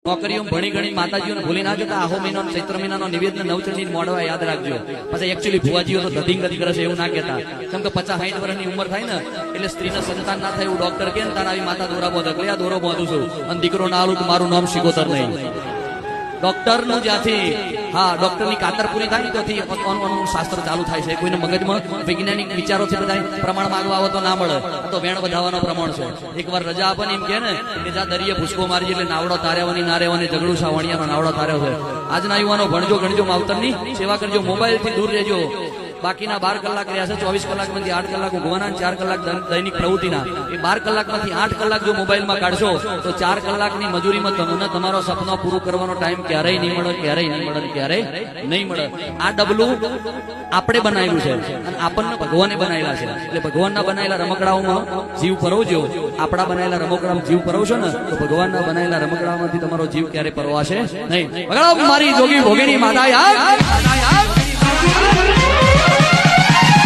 નોકરીઓ ભણી ગણી માતાજીઓને ભૂલી ના જતા આહો મહિનો ચૈત્ર મહિનાનો નિવેદન નવચંડી મોડવા યાદ રાખજો. પછી એકચ્યુઅલી ભુવાજીઓ તો ધતિંગતિ કરે છે એવું ના કહેતા, કેમ કે 50-60 વર્ષની ઉંમર થાય ને એટલે સ્ત્રીને સંતાન ના થાય એવું ડોક્ટર કે તારા આવી માતા દોરા બોધક લે આ દોરો બોધું છું અને દીકરો ના આલું મારું નામ શિકોતર નહીં. ડોક્ટર નું જ્યાંથી ડોક્ટર ની કાતર પૂરી થાય ને ત્યાંથી શાસ્ત્ર ચાલુ થાય છે. કોઈને મગજમાં વૈજ્ઞાનિક વિચારો છે બધા પ્રમાણ માંગવા આવો તો ના મળે, તો વેણ વધારવાનો પ્રમાણ છે. એકવાર રજા આપે ને એમ કે ને કે જા દરિયે ભૂસકો મારી એટલે નાવડો તાર્યાવાની ના રહેવાની ઝઘડું છે વણિયાનો નાવડો તાર્યો છે. આજના યુવાનો ભણજો ગણજો માવતરની સેવા કરજો, મોબાઈલ થી દૂર રહેજો. બાકીના 12 કલાક રહ્યા છે, 24 કલાક માંથી 8 કલાક ઊંઘવાના, 4 કલાક દૈનિક પ્રવૃત્તિના. એ 12 કલાક માંથી 8 કલાક જો મોબાઈલમાં કાઢશો તો 4 કલાકની મજૂરીમાં તમને તમારો સપનો પૂરું કરવાનો ટાઈમ ક્યારેય નહીં મળે, ક્યારેય નહીં મળે, ક્યારેય નહીં મળે. આ ડબલું આપણે બનાવેલું છે અને આપણને ભગવાને બનાવેલા છે. એટલે ભગવાનના બનાવેલા રમકડાઓમાં જીવ પરોવજો. આપણા બનાવેલા રમકડામાં જીવ પરોવશો ને તો ભગવાનના બનાવેલા રમકડામાંથી તમારો જીવ ક્યારે પરવાશે નહીં. મારી જોગી ભોગીની માતા યાર